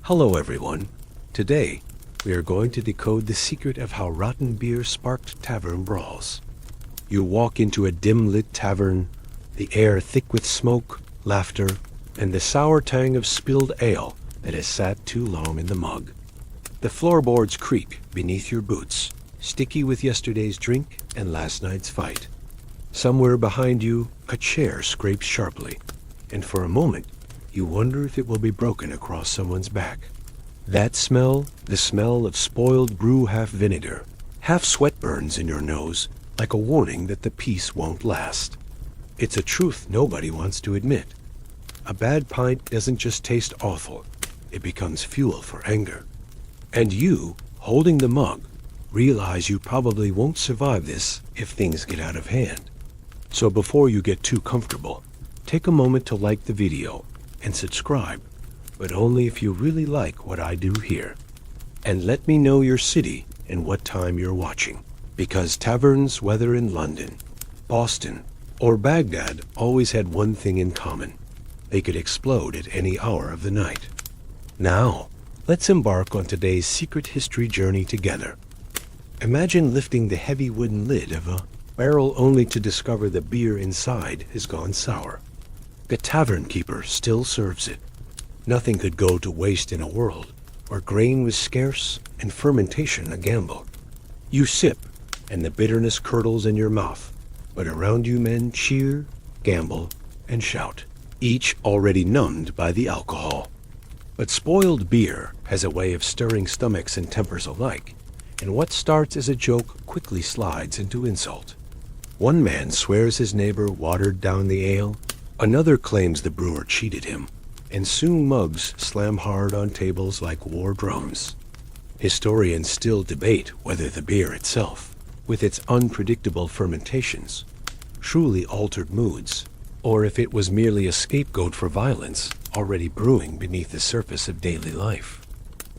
Hello everyone. Today, we are going to decode the secret of how rotten beer sparked tavern brawls. You walk into a dim-lit tavern, the air thick with smoke, laughter, and the sour tang of spilled ale that has sat too long in the mug. The floorboards creak beneath your boots, sticky with yesterday's drink and last night's fight. Somewhere behind you, a chair scrapes sharply, and for a moment, you wonder if it will be broken across someone's back. That smell, the smell of spoiled brew half vinegar, half sweat burns in your nose like a warning that the peace won't last. It's a truth nobody wants to admit. A bad pint doesn't just taste awful, it becomes fuel for anger. And you, holding the mug, realize you probably won't survive this if things get out of hand. So before you get too comfortable, take a moment to like the video and subscribe, but only if you really like what I do here. And let me know your city and what time you're watching, because taverns, whether in London, Boston, or Baghdad, always had one thing in common. They could explode at any hour of the night. Now, let's embark on today's secret history journey together. Imagine lifting the heavy wooden lid of a barrel only to discover the beer inside has gone sour. The tavern keeper still serves it. Nothing could go to waste in a world where grain was scarce and fermentation a gamble. You sip, and the bitterness curdles in your mouth, but around you men cheer, gamble, and shout, each already numbed by the alcohol. But spoiled beer has a way of stirring stomachs and tempers alike, and what starts as a joke quickly slides into insult. One man swears his neighbor watered down the ale, another claims the brewer cheated him, and soon mugs slam hard on tables like war drums. Historians still debate whether the beer itself, with its unpredictable fermentations, truly altered moods, or if it was merely a scapegoat for violence already brewing beneath the surface of daily life.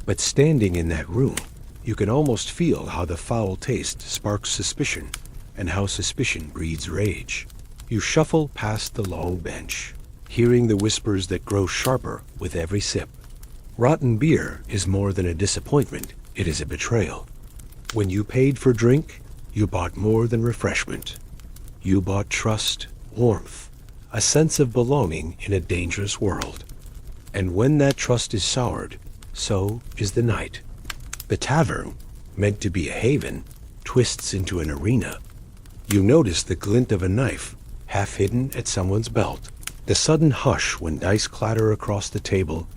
But standing in that room, you can almost feel how the foul taste sparks suspicion, and how suspicion breeds rage. You shuffle past the long bench, hearing the whispers that grow sharper with every sip. Rotten beer is more than a disappointment, it is a betrayal. When you paid for drink, you bought more than refreshment. You bought trust, warmth, a sense of belonging in a dangerous world. And when that trust is soured, so is the night. The tavern, meant to be a haven, twists into an arena. You notice the glint of a knife, half hidden at someone's belt. The sudden hush when dice clatter across the table,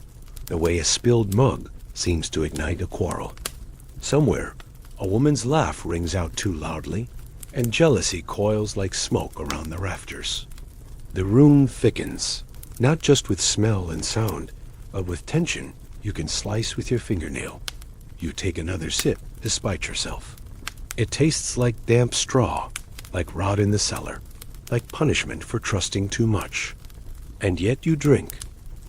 the way a spilled mug seems to ignite a quarrel. Somewhere, a woman's laugh rings out too loudly, and jealousy coils like smoke around the rafters. The room thickens, not just with smell and sound, but with tension you can slice with your fingernail. You take another sip despite yourself. It tastes like damp straw, like rot in the cellar, like punishment for trusting too much. And yet you drink,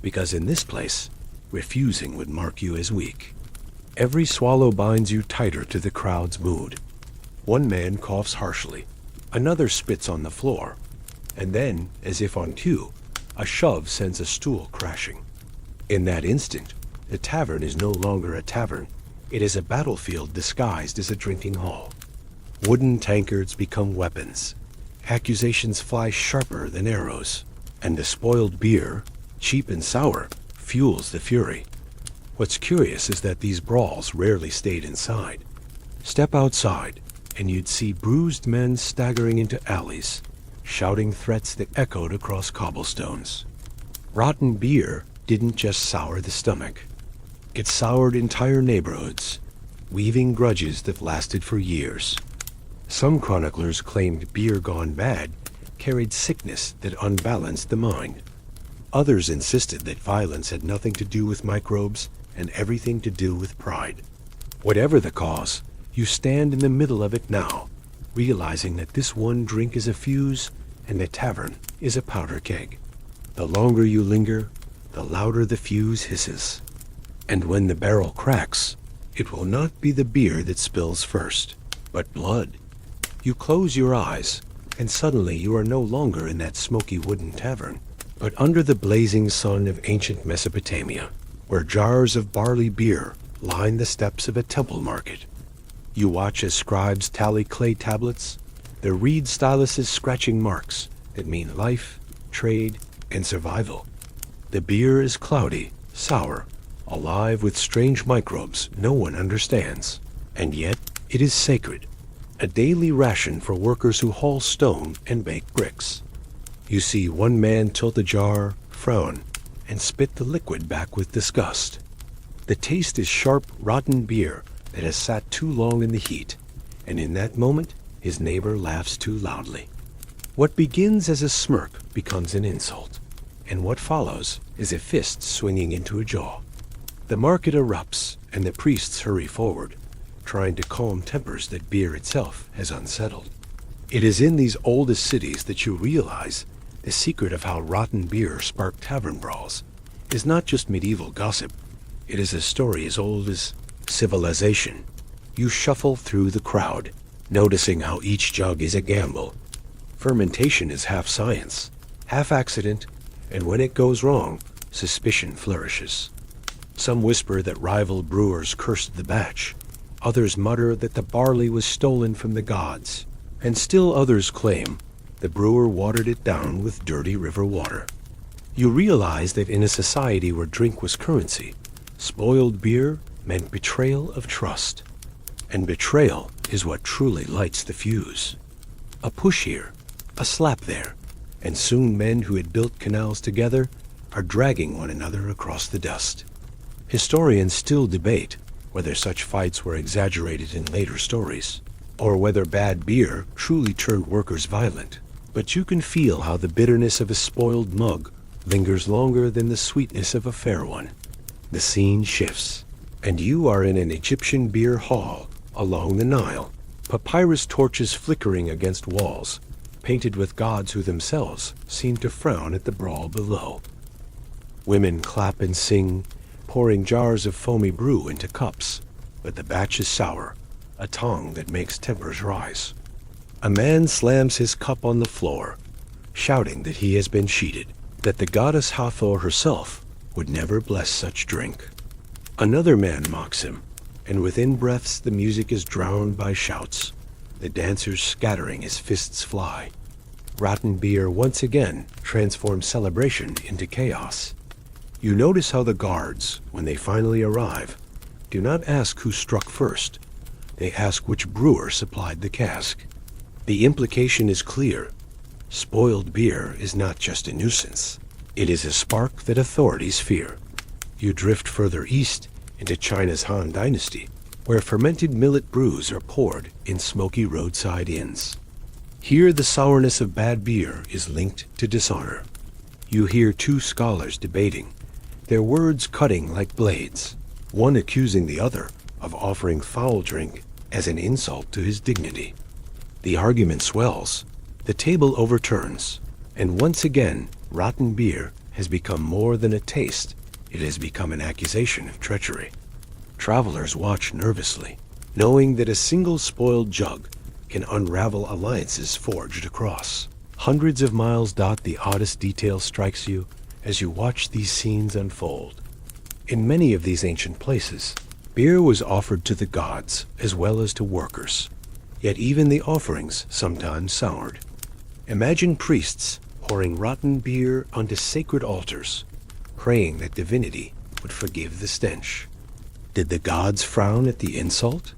because in this place, refusing would mark you as weak. Every swallow binds you tighter to the crowd's mood. One man coughs harshly, another spits on the floor, and then, as if on cue, a shove sends a stool crashing. In that instant, the tavern is no longer a tavern. It is a battlefield disguised as a drinking hall. Wooden tankards become weapons. Accusations fly sharper than arrows. And the spoiled beer, cheap and sour, fuels the fury. What's curious is that these brawls rarely stayed inside. Step outside, and you'd see bruised men staggering into alleys, shouting threats that echoed across cobblestones. Rotten beer didn't just sour the stomach. It soured entire neighborhoods, weaving grudges that lasted for years. Some chroniclers claimed beer gone bad carried sickness that unbalanced the mind. Others insisted that violence had nothing to do with microbes and everything to do with pride. Whatever the cause, you stand in the middle of it now, realizing that this one drink is a fuse and the tavern is a powder keg. The longer you linger, the louder the fuse hisses. And when the barrel cracks, it will not be the beer that spills first, but blood. You close your eyes, and suddenly you are no longer in that smoky wooden tavern, but under the blazing sun of ancient Mesopotamia, where jars of barley beer line the steps of a temple market. You watch as scribes tally clay tablets, their reed styluses scratching marks that mean life, trade, and survival. The beer is cloudy, sour, alive with strange microbes no one understands, and yet it is sacred, a daily ration for workers who haul stone and bake bricks. You see one man tilt a jar, frown, and spit the liquid back with disgust. The taste is sharp, rotten beer that has sat too long in the heat, and in that moment, his neighbor laughs too loudly. What begins as a smirk becomes an insult, and what follows is a fist swinging into a jaw. The market erupts, and the priests hurry forward, trying to calm tempers that beer itself has unsettled. It is in these oldest cities that you realize the secret of how rotten beer sparked tavern brawls is not just medieval gossip. It is a story as old as civilization. You shuffle through the crowd, noticing how each jug is a gamble. Fermentation is half science, half accident, and when it goes wrong, suspicion flourishes. Some whisper that rival brewers cursed the batch. Others mutter that the barley was stolen from the gods, and still others claim the brewer watered it down with dirty river water. You realize that in a society where drink was currency, spoiled beer meant betrayal of trust. And betrayal is what truly lights the fuse. A push here, a slap there, and soon men who had built canals together are dragging one another across the dust. Historians still debate whether such fights were exaggerated in later stories, or whether bad beer truly turned workers violent. But you can feel how the bitterness of a spoiled mug lingers longer than the sweetness of a fair one. The scene shifts, and you are in an Egyptian beer hall along the Nile, papyrus torches flickering against walls, painted with gods who themselves seem to frown at the brawl below. Women clap and sing, pouring jars of foamy brew into cups, but the batch is sour, a tongue that makes tempers rise. A man slams his cup on the floor, shouting that he has been cheated, that the goddess Hathor herself would never bless such drink. Another man mocks him, and within breaths the music is drowned by shouts, the dancers scattering as fists fly. Rotten beer once again transforms celebration into chaos. You notice how the guards, when they finally arrive, do not ask who struck first. They ask which brewer supplied the cask. The implication is clear. Spoiled beer is not just a nuisance. It is a spark that authorities fear. You drift further east into China's Han Dynasty, where fermented millet brews are poured in smoky roadside inns. Here the sourness of bad beer is linked to dishonor. You hear two scholars debating, their words cutting like blades, one accusing the other of offering foul drink as an insult to his dignity. The argument swells, the table overturns, and once again, rotten beer has become more than a taste. It has become an accusation of treachery. Travelers watch nervously, knowing that a single spoiled jug can unravel alliances forged across. Hundreds of miles dot the oddest detail strikes you as you watch these scenes unfold. In many of these ancient places, beer was offered to the gods as well as to workers, yet even the offerings sometimes soured. Imagine priests pouring rotten beer onto sacred altars, praying that divinity would forgive the stench. Did the gods frown at the insult?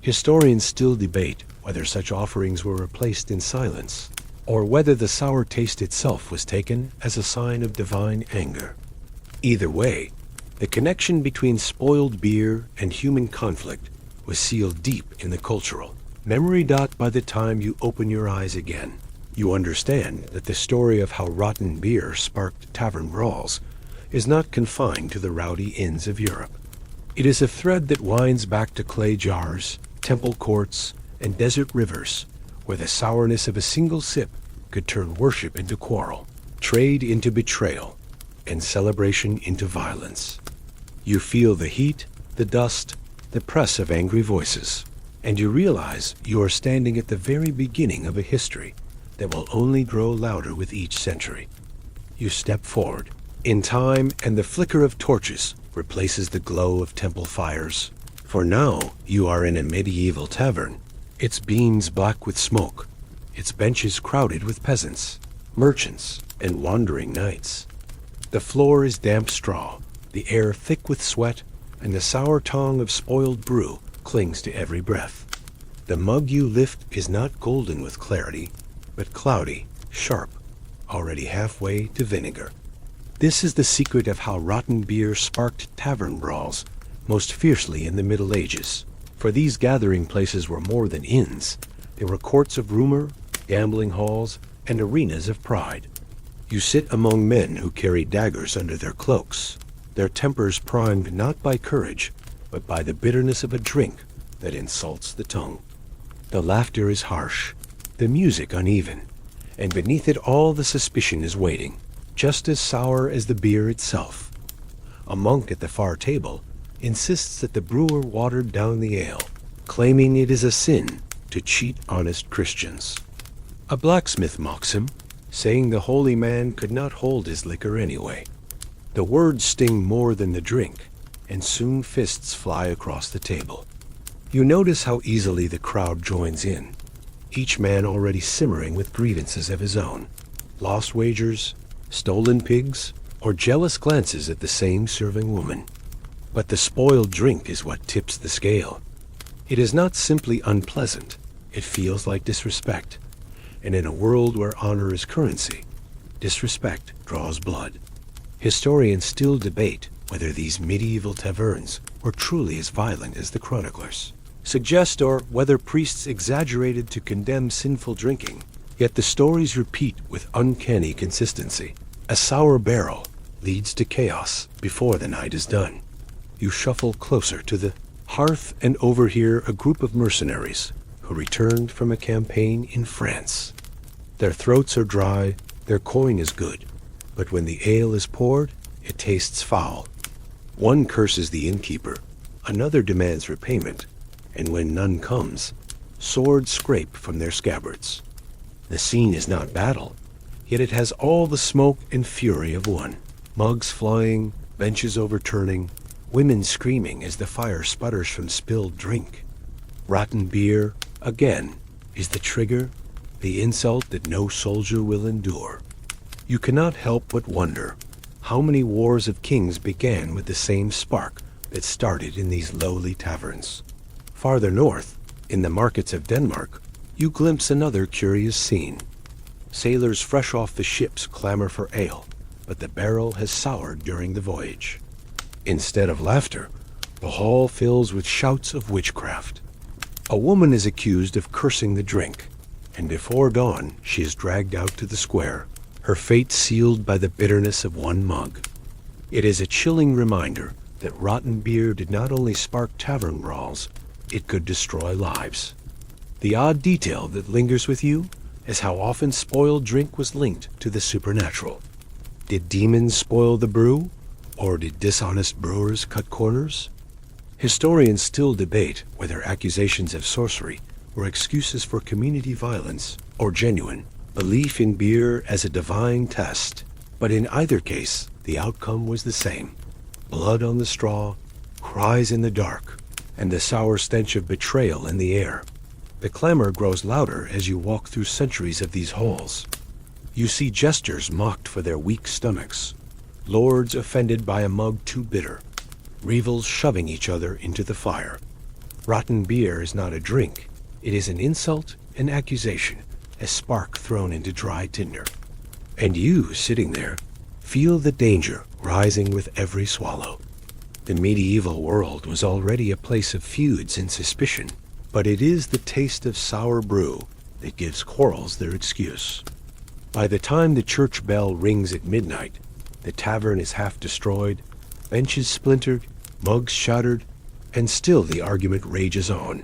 Historians still debate whether such offerings were replaced in silence, or whether the sour taste itself was taken as a sign of divine anger. Either way, the connection between spoiled beer and human conflict was sealed deep in the cultural memory. By the time you open your eyes again, you understand that the story of how rotten beer sparked tavern brawls is not confined to the rowdy inns of Europe. It is a thread that winds back to clay jars, temple courts, and desert rivers, where the sourness of a single sip could turn worship into quarrel, trade into betrayal, and celebration into violence. You feel the heat, the dust, the press of angry voices, and you realize you are standing at the very beginning of a history that will only grow louder with each century. You step forward, In time, and the flicker of torches replaces the glow of temple fires. For now, you are in a medieval tavern. Its beams black with smoke, its benches crowded with peasants, merchants, and wandering knights. The floor is damp straw, the air thick with sweat, and the sour tongue of spoiled brew clings to every breath. The mug you lift is not golden with clarity, but cloudy, sharp, already halfway to vinegar. This is the secret of how rotten beer sparked tavern brawls most fiercely in the Middle Ages. For these gathering places were more than inns. They were courts of rumor, gambling halls, and arenas of pride. You sit among men who carry daggers under their cloaks, their tempers primed not by courage, but by the bitterness of a drink that insults the tongue. The laughter is harsh, the music uneven, and beneath it all the suspicion is waiting, just as sour as the beer itself. A monk at the far table insists that the brewer watered down the ale, claiming it is a sin to cheat honest Christians. A blacksmith mocks him, saying the holy man could not hold his liquor anyway. The words sting more than the drink, and soon fists fly across the table. You notice how easily the crowd joins in, each man already simmering with grievances of his own. Lost wagers, stolen pigs, or jealous glances at the same serving woman. But the spoiled drink is what tips the scale. It is not simply unpleasant, it feels like disrespect. And in a world where honor is currency, disrespect draws blood. Historians still debate whether these medieval taverns were truly as violent as the chroniclers suggest, or whether priests exaggerated to condemn sinful drinking. Yet the stories repeat with uncanny consistency. A sour barrel leads to chaos before the night is done. You shuffle closer to the hearth and overhear a group of mercenaries who returned from a campaign in France. Their throats are dry, their coin is good, but when the ale is poured, it tastes foul. One curses the innkeeper, another demands repayment, and when none comes, swords scrape from their scabbards. The scene is not battle, yet it has all the smoke and fury of one. Mugs flying, benches overturning, women screaming as the fire sputters from spilled drink. Rotten beer, again, is the trigger, the insult that no soldier will endure. You cannot help but wonder how many wars of kings began with the same spark that started in these lowly taverns. Farther north, in the markets of Denmark, you glimpse another curious scene. Sailors fresh off the ships clamor for ale, but the barrel has soured during the voyage. Instead of laughter, the hall fills with shouts of witchcraft. A woman is accused of cursing the drink, and before dawn she is dragged out to the square, her fate sealed by the bitterness of one mug. It is a chilling reminder that rotten beer did not only spark tavern brawls, it could destroy lives. The odd detail that lingers with you is how often spoiled drink was linked to the supernatural. Did demons spoil the brew, or did dishonest brewers cut corners? Historians still debate whether accusations of sorcery were excuses for community violence or genuine belief in beer as a divine test. But in either case, the outcome was the same. Blood on the straw, cries in the dark, and the sour stench of betrayal in the air. The clamor grows louder as you walk through centuries of these halls. You see jesters mocked for their weak stomachs, lords offended by a mug too bitter, rivals shoving each other into the fire. Rotten beer is not a drink. It is an insult, an accusation, a spark thrown into dry tinder. And you, sitting there, feel the danger rising with every swallow. The medieval world was already a place of feuds and suspicion, but it is the taste of sour brew that gives quarrels their excuse. By the time the church bell rings at midnight, the tavern is half destroyed, benches splintered, mugs shattered, and still the argument rages on.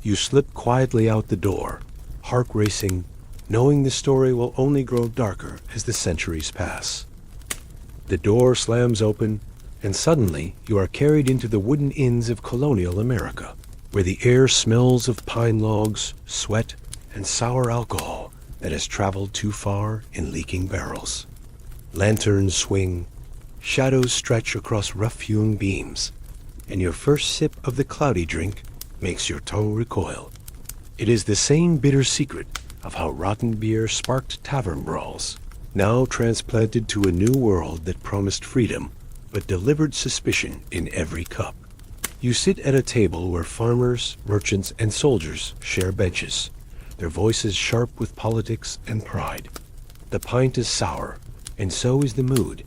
You slip quietly out the door, heart racing, knowing the story will only grow darker as the centuries pass. The door slams open, and suddenly you are carried into the wooden inns of colonial America, where the air smells of pine logs, sweat, and sour alcohol that has traveled too far in leaking barrels. Lanterns swing, Shadows stretch across rough-hewn beams, and your first sip of the cloudy drink makes your tongue recoil. It is the same bitter secret of how rotten beer sparked tavern brawls, now transplanted to a new world that promised freedom but delivered suspicion in every cup. You sit at a table where farmers, merchants, and soldiers share benches, their voices sharp with politics and pride. The pint is sour, and so is the mood,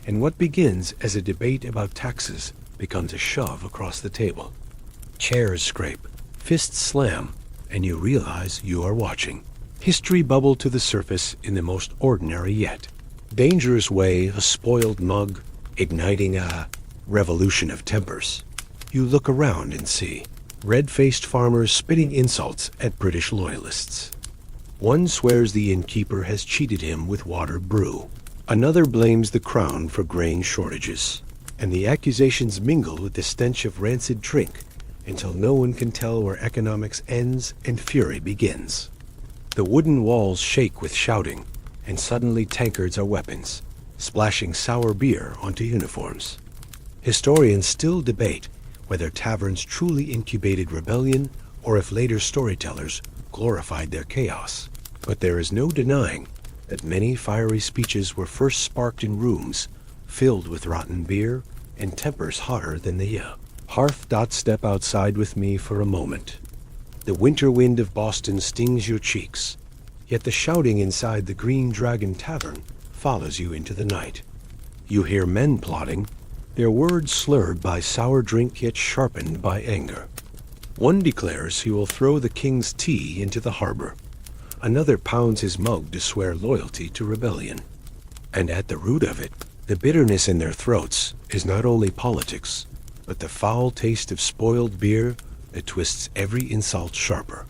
and what begins as a debate about taxes becomes a shove across the table. Chairs scrape, fists slam, and you realize you are watching history bubble to the surface in the most ordinary yet dangerous way, a spoiled mug igniting a revolution of tempers. You look around and see red-faced farmers spitting insults at British loyalists. One swears the innkeeper has cheated him with water brew. Another blames the crown for grain shortages. And the accusations mingle with the stench of rancid drink until no one can tell where economics ends and fury begins. The wooden walls shake with shouting, and suddenly tankards are weapons, splashing sour beer onto uniforms. Historians still debate whether taverns truly incubated rebellion or if later storytellers glorified their chaos. But there is no denying that many fiery speeches were first sparked in rooms filled with rotten beer and tempers hotter than the hearth. Step outside with me for a moment. The winter wind of Boston stings your cheeks, yet the shouting inside the Green Dragon Tavern follows you into the night. You hear men plotting, their words slurred by sour drink yet sharpened by anger. One declares he will throw the king's tea into the harbor. Another pounds his mug to swear loyalty to rebellion. And at the root of it, the bitterness in their throats is not only politics, but the foul taste of spoiled beer that twists every insult sharper.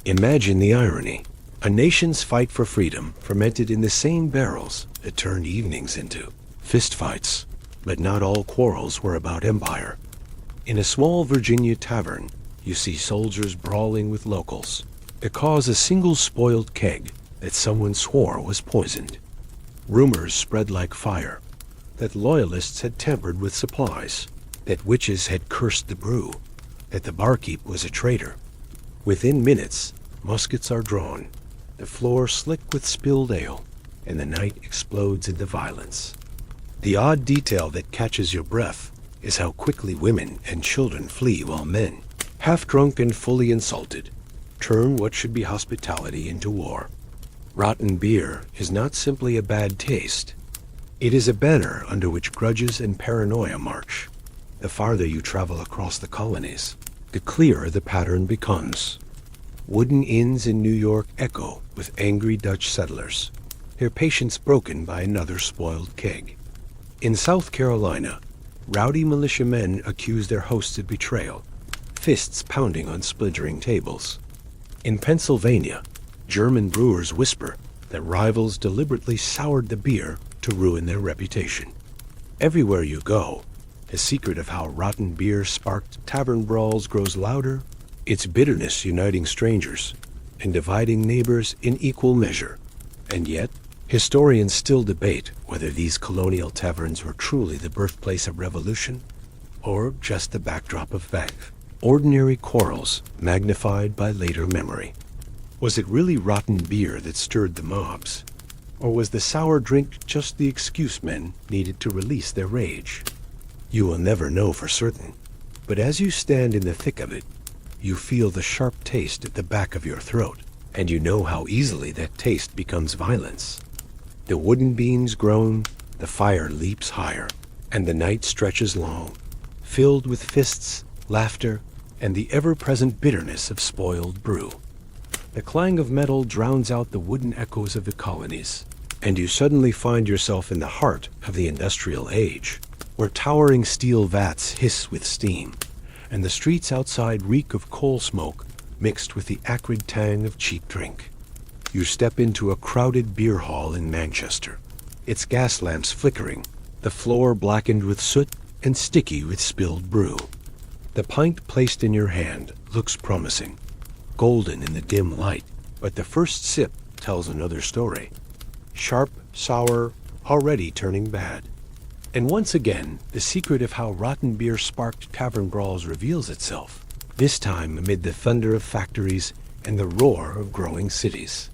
Imagine the irony. A nation's fight for freedom fermented in the same barrels that turned evenings into fistfights. But not all quarrels were about empire. In a small Virginia tavern, you see soldiers brawling with locals because a single spoiled keg that someone swore was poisoned. Rumors spread like fire that loyalists had tampered with supplies, that witches had cursed the brew, that the barkeep was a traitor. Within minutes, muskets are drawn, the floor slick with spilled ale, and the night explodes into violence. The odd detail that catches your breath is how quickly women and children flee while men, half-drunk and fully insulted, turn what should be hospitality into war. Rotten beer is not simply a bad taste. It is a banner under which grudges and paranoia march. The farther you travel across the colonies, the clearer the pattern becomes. Wooden inns in New York echo with angry Dutch settlers, their patience broken by another spoiled keg. In South Carolina, rowdy militiamen accuse their hosts of betrayal, fists pounding on splintering tables. In Pennsylvania, German brewers whisper that rivals deliberately soured the beer to ruin their reputation. Everywhere you go, the secret of how rotten beer sparked tavern brawls grows louder, its bitterness uniting strangers and dividing neighbors in equal measure. And yet, historians still debate whether these colonial taverns were truly the birthplace of revolution or just the backdrop of ordinary quarrels magnified by later memory. Was it really rotten beer that stirred the mobs? Or was the sour drink just the excuse men needed to release their rage? You will never know for certain, but as you stand in the thick of it, you feel the sharp taste at the back of your throat, and you know how easily that taste becomes violence. The wooden beams groan, the fire leaps higher, and the night stretches long, filled with fists, laughter, and the ever-present bitterness of spoiled brew. The clang of metal drowns out the wooden echoes of the colonies, and you suddenly find yourself in the heart of the industrial age, where towering steel vats hiss with steam, and the streets outside reek of coal smoke mixed with the acrid tang of cheap drink. You step into a crowded beer hall in Manchester, its gas lamps flickering, the floor blackened with soot and sticky with spilled brew. The pint placed in your hand looks promising, golden in the dim light, but the first sip tells another story. Sharp, sour, already turning bad. And once again, the secret of how rotten beer sparked tavern brawls reveals itself, this time amid the thunder of factories and the roar of growing cities.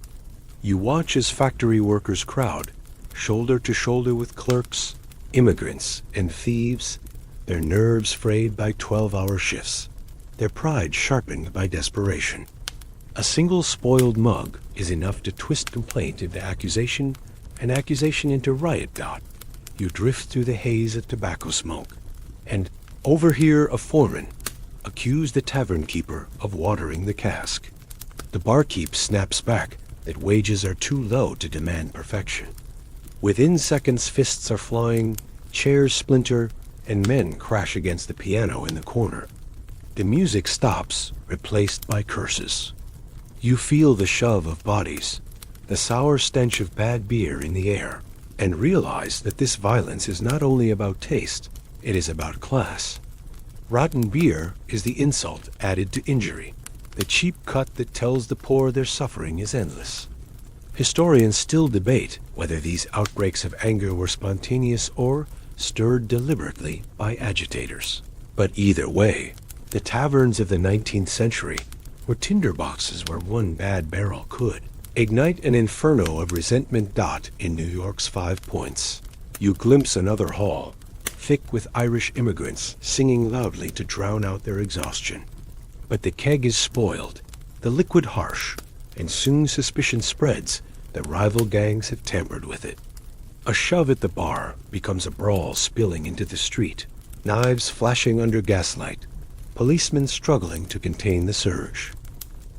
You watch as factory workers crowd, shoulder to shoulder with clerks, immigrants, and thieves, their nerves frayed by 12-hour shifts, their pride sharpened by desperation. A single spoiled mug is enough to twist complaint into accusation and accusation into riot. You drift through the haze of tobacco smoke and overhear a foreman accuse the tavern keeper of watering the cask. The barkeep snaps back that wages are too low to demand perfection. Within seconds, fists are flying, chairs splinter, and men crash against the piano in the corner. The music stops, replaced by curses. You feel the shove of bodies, the sour stench of bad beer in the air, and realize that this violence is not only about taste, it is about class. Rotten beer is the insult added to injury, the cheap cut that tells the poor their suffering is endless. Historians still debate whether these outbreaks of anger were spontaneous or stirred deliberately by agitators. But either way, the taverns of the 19th century were tinderboxes where one bad barrel could ignite an inferno of resentment. In New York's Five Points, you glimpse another hall, thick with Irish immigrants singing loudly to drown out their exhaustion. But the keg is spoiled, the liquid harsh, and soon suspicion spreads that rival gangs have tampered with it. A shove at the bar becomes a brawl spilling into the street, knives flashing under gaslight, policemen struggling to contain the surge.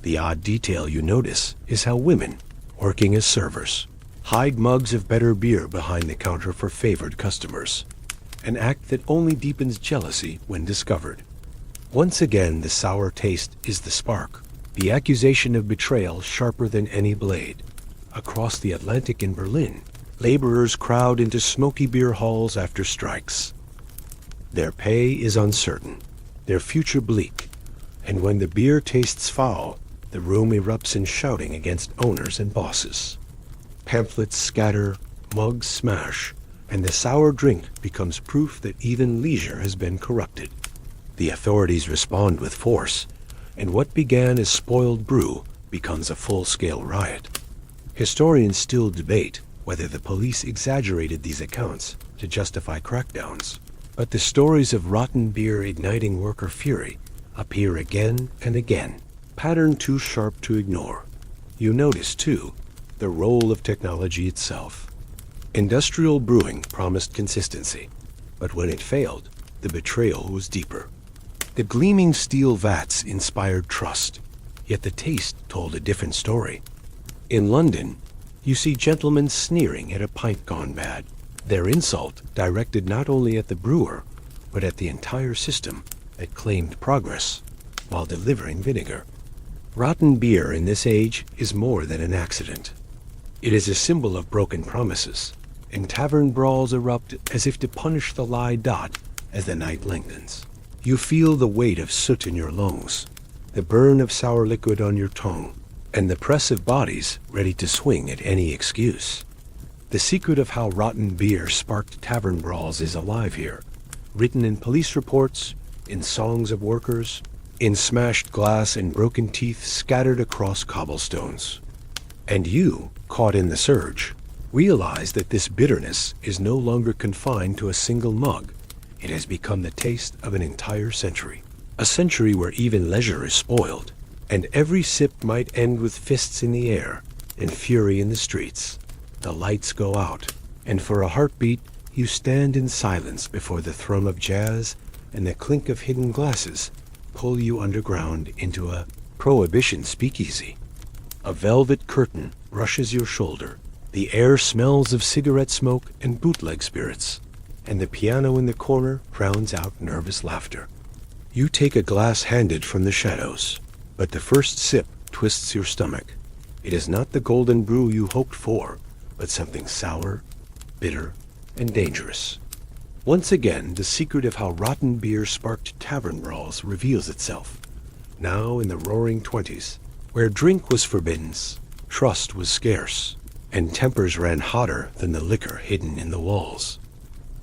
The odd detail you notice is how women, working as servers, hide mugs of better beer behind the counter for favored customers, an act that only deepens jealousy when discovered. Once again, the sour taste is the spark, the accusation of betrayal sharper than any blade. Across the Atlantic in Berlin, laborers crowd into smoky beer halls after strikes. Their pay is uncertain, their future bleak, and when the beer tastes foul, the room erupts in shouting against owners and bosses. Pamphlets scatter, mugs smash, and the sour drink becomes proof that even leisure has been corrupted. The authorities respond with force, and what began as spoiled brew becomes a full-scale riot. Historians still debate whether the police exaggerated these accounts to justify crackdowns, but the stories of rotten beer igniting worker fury appear again and again, pattern too sharp to ignore. You notice, too, the role of technology itself. Industrial brewing promised consistency, but when it failed, the betrayal was deeper. The gleaming steel vats inspired trust, yet the taste told a different story. In London, you see gentlemen sneering at a pint gone bad, their insult directed not only at the brewer, but at the entire system that claimed progress while delivering vinegar. Rotten beer in this age is more than an accident. It is a symbol of broken promises, and tavern brawls erupt as if to punish the lie. As the night lengthens, you feel the weight of soot in your lungs, the burn of sour liquid on your tongue, and the press of bodies ready to swing at any excuse. The secret of how rotten beer sparked tavern brawls is alive here, written in police reports, in songs of workers, in smashed glass and broken teeth scattered across cobblestones. And you, caught in the surge, realize that this bitterness is no longer confined to a single mug. It has become the taste of an entire century, a century where even leisure is spoiled, and every sip might end with fists in the air and fury in the streets. The lights go out, and for a heartbeat, you stand in silence before the thrum of jazz and the clink of hidden glasses pull you underground into a prohibition speakeasy. A velvet curtain brushes your shoulder. The air smells of cigarette smoke and bootleg spirits, and the piano in the corner drowns out nervous laughter. You take a glass handed from the shadows, but the first sip twists your stomach. It is not the golden brew you hoped for, but something sour, bitter, and dangerous. Once again, the secret of how rotten beer sparked tavern brawls reveals itself. Now in the roaring 20s, where drink was forbidden, trust was scarce, and tempers ran hotter than the liquor hidden in the walls.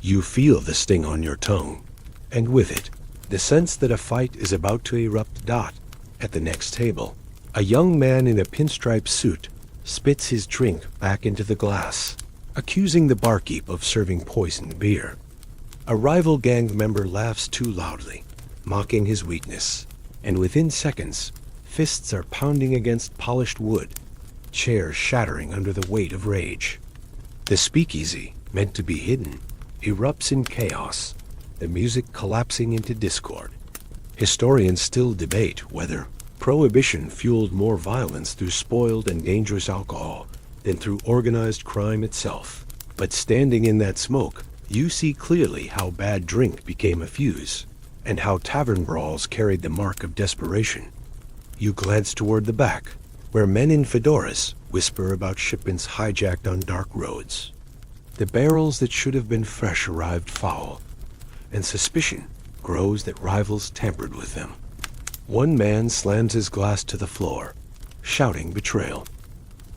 You feel the sting on your tongue, and with it, the sense that a fight is about to erupt. At the next table, a young man in a pinstripe suit spits his drink back into the glass, accusing the barkeep of serving poisoned beer. A rival gang member laughs too loudly, mocking his weakness, and within seconds, fists are pounding against polished wood, chairs shattering under the weight of rage. The speakeasy, meant to be hidden, erupts in chaos, the music collapsing into discord. Historians still debate whether Prohibition fueled more violence through spoiled and dangerous alcohol than through organized crime itself. But standing in that smoke, you see clearly how bad drink became a fuse, and how tavern brawls carried the mark of desperation. You glance toward the back, where men in fedoras whisper about shipments hijacked on dark roads. The barrels that should have been fresh arrived foul, and suspicion grows that rivals tampered with them. One man slams his glass to the floor, shouting betrayal.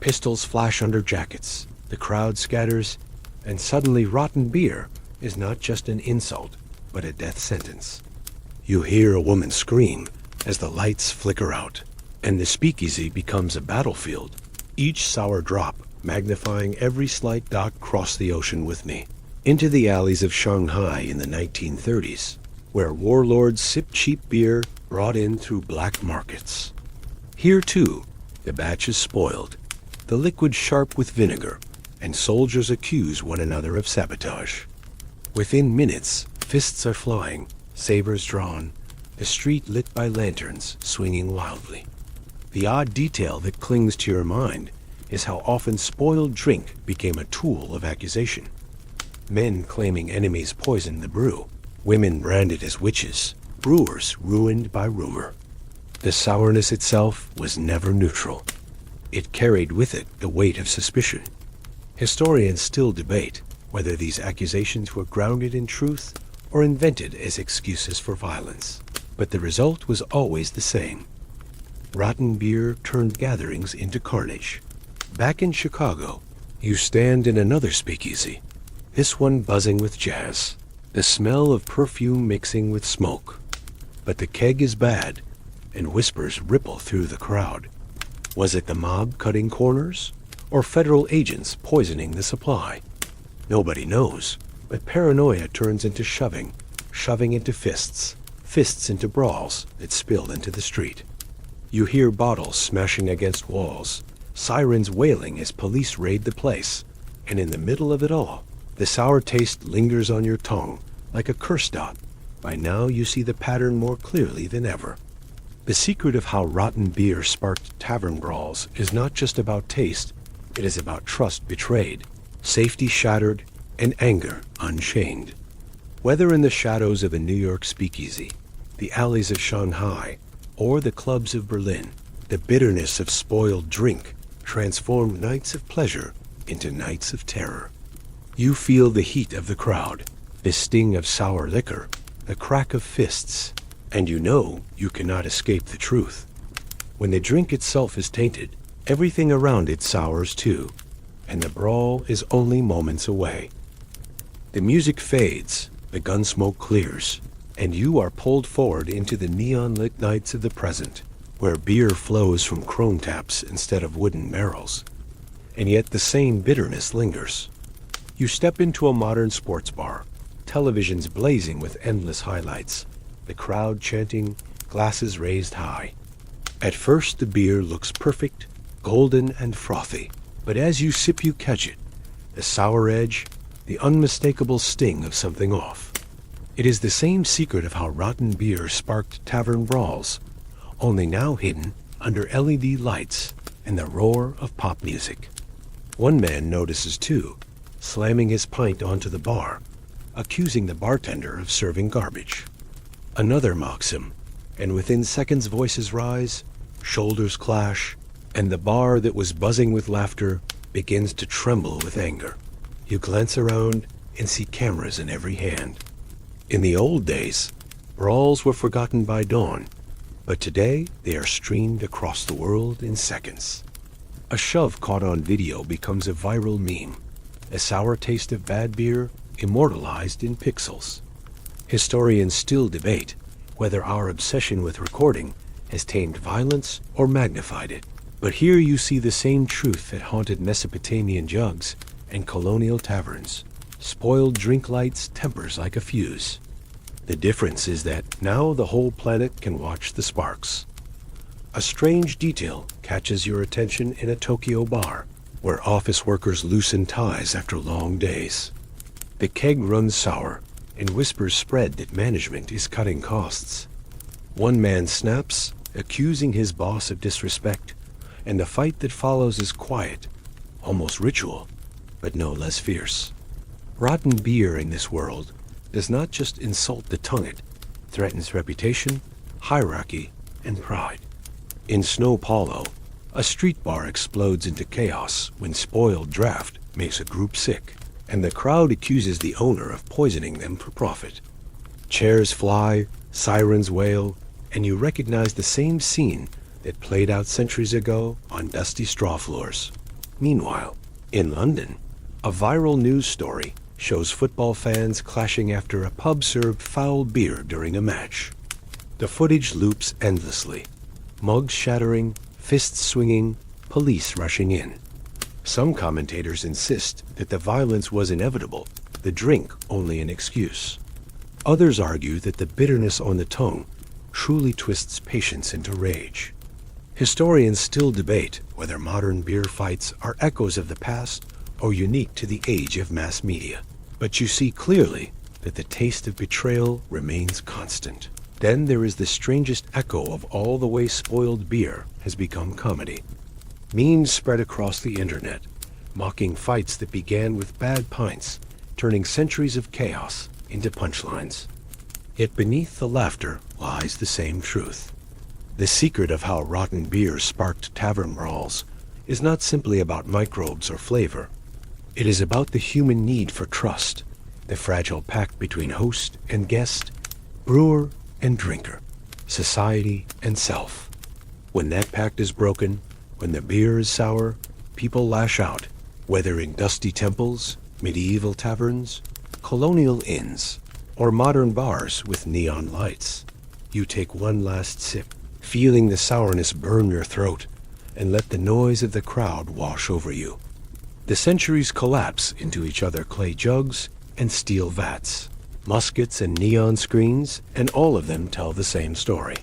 Pistols flash under jackets, the crowd scatters, and suddenly rotten beer is not just an insult, but a death sentence. You hear a woman scream as the lights flicker out, and the speakeasy becomes a battlefield, each sour drop magnifying every slight dot cross the ocean with me, into the alleys of Shanghai in the 1930s, where warlords sip cheap beer brought in through black markets. Here, too, the batch is spoiled, the liquid sharp with vinegar, and soldiers accuse one another of sabotage. Within minutes, fists are flying, sabers drawn, the street lit by lanterns swinging wildly. The odd detail that clings to your mind is how often spoiled drink became a tool of accusation. Men claiming enemies poisoned the brew, women branded as witches, brewers ruined by rumor. The sourness itself was never neutral. It carried with it the weight of suspicion. Historians still debate whether these accusations were grounded in truth or invented as excuses for violence. But the result was always the same. Rotten beer turned gatherings into carnage. Back in Chicago, you stand in another speakeasy, this one buzzing with jazz, the smell of perfume mixing with smoke. But the keg is bad, and whispers ripple through the crowd. Was it the mob cutting corners, or federal agents poisoning the supply? Nobody knows, but paranoia turns into shoving, shoving into fists, fists into brawls that spill into the street. You hear bottles smashing against walls, sirens wailing as police raid the place, and in the middle of it all, the sour taste lingers on your tongue like a curse dot. By now you see the pattern more clearly than ever. The secret of how rotten beer sparked tavern brawls is not just about taste, it is about trust betrayed, safety shattered, and anger unchained. Whether in the shadows of a New York speakeasy, the alleys of Shanghai, or the clubs of Berlin, the bitterness of spoiled drink transformed nights of pleasure into nights of terror. You feel the heat of the crowd, the sting of sour liquor, the crack of fists, and you know you cannot escape the truth. When the drink itself is tainted, everything around it sours too, and the brawl is only moments away. The music fades, the gun smoke clears, and you are pulled forward into the neon-lit nights of the present, where beer flows from chrome taps instead of wooden barrels. And yet the same bitterness lingers. You step into a modern sports bar, televisions blazing with endless highlights, the crowd chanting, glasses raised high. At first the beer looks perfect, golden and frothy, but as you sip you catch it, the sour edge, the unmistakable sting of something off. It is the same secret of how rotten beer sparked tavern brawls, only now hidden under LED lights and the roar of pop music. One man notices too, slamming his pint onto the bar, accusing the bartender of serving garbage. Another mocks him, and within seconds voices rise, shoulders clash, and the bar that was buzzing with laughter begins to tremble with anger. You glance around and see cameras in every hand. In the old days, brawls were forgotten by dawn, but today they are streamed across the world in seconds. A shove caught on video becomes a viral meme. A sour taste of bad beer immortalized in pixels. Historians still debate whether our obsession with recording has tamed violence or magnified it. But here you see the same truth that haunted Mesopotamian jugs and colonial taverns. Spoiled drink lights tempers like a fuse. The difference is that now the whole planet can watch the sparks. A strange detail catches your attention in a Tokyo bar, where office workers loosen ties after long days. The keg runs sour, and whispers spread that management is cutting costs. One man snaps, accusing his boss of disrespect, and the fight that follows is quiet, almost ritual, but no less fierce. Rotten beer in this world does not just insult the tongue, it threatens reputation, hierarchy, and pride. In Snow Paulo, a street bar explodes into chaos when spoiled draft makes a group sick, and the crowd accuses the owner of poisoning them for profit. Chairs fly, sirens wail, and you recognize the same scene that played out centuries ago on dusty straw floors. Meanwhile, in London, a viral news story shows football fans clashing after a pub served foul beer during a match. The footage loops endlessly. Mugs shattering, fists swinging, police rushing in. Some commentators insist that the violence was inevitable, the drink only an excuse. Others argue that the bitterness on the tongue truly twists patience into rage. Historians still debate whether modern beer fights are echoes of the past or unique to the age of mass media. But you see clearly that the taste of betrayal remains constant. Then there is the strangest echo of all the way spoiled beer has become comedy. Memes spread across the internet, mocking fights that began with bad pints, turning centuries of chaos into punchlines. Yet beneath the laughter lies the same truth. The secret of how rotten beer sparked tavern brawls is not simply about microbes or flavor. It is about the human need for trust, the fragile pact between host and guest, brewer and drinker, society and self. When that pact is broken, when the beer is sour, people lash out, whether in dusty temples, medieval taverns, colonial inns, or modern bars with neon lights. You take one last sip, feeling the sourness burn your throat, and let the noise of the crowd wash over you. The centuries collapse into each other, clay jugs and steel vats, muskets and neon screens, and all of them tell the same story.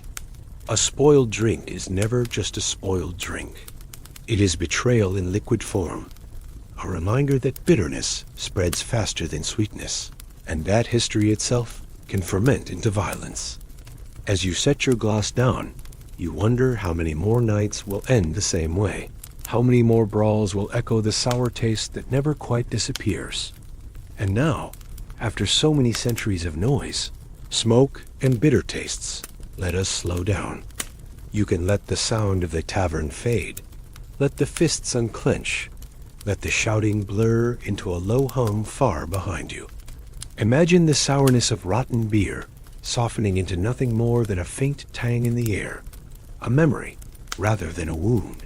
A spoiled drink is never just a spoiled drink. It is betrayal in liquid form, a reminder that bitterness spreads faster than sweetness, and that history itself can ferment into violence. As you set your glass down, you wonder how many more nights will end the same way. How many more brawls will echo the sour taste that never quite disappears? And now, after so many centuries of noise, smoke, and bitter tastes, let us slow down. You can let the sound of the tavern fade. Let the fists unclench. Let the shouting blur into a low hum far behind you. Imagine the sourness of rotten beer softening into nothing more than a faint tang in the air, a memory rather than a wound.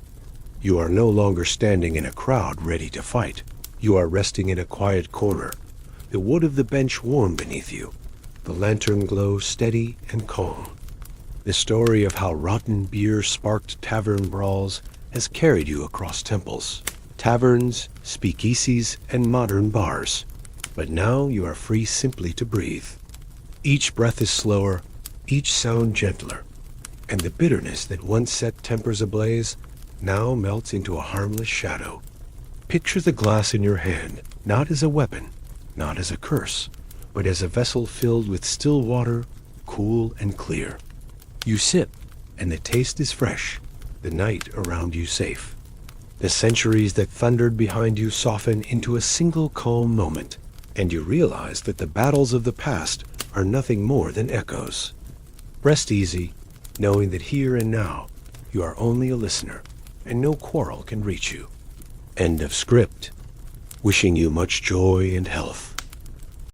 You are no longer standing in a crowd ready to fight. You are resting in a quiet corner, the wood of the bench warm beneath you, the lantern glow steady and calm. The story of how rotten beer sparked tavern brawls has carried you across temples, taverns, speakeasies, and modern bars. But now you are free simply to breathe. Each breath is slower, each sound gentler, and the bitterness that once set tempers ablaze now melts into a harmless shadow. Picture the glass in your hand, not as a weapon, not as a curse, but as a vessel filled with still water, cool and clear. You sip, and the taste is fresh, the night around you safe. The centuries that thundered behind you soften into a single calm moment, and you realize that the battles of the past are nothing more than echoes. Rest easy, knowing that here and now you are only a listener, and no quarrel can reach you. End of script. Wishing you much joy and health.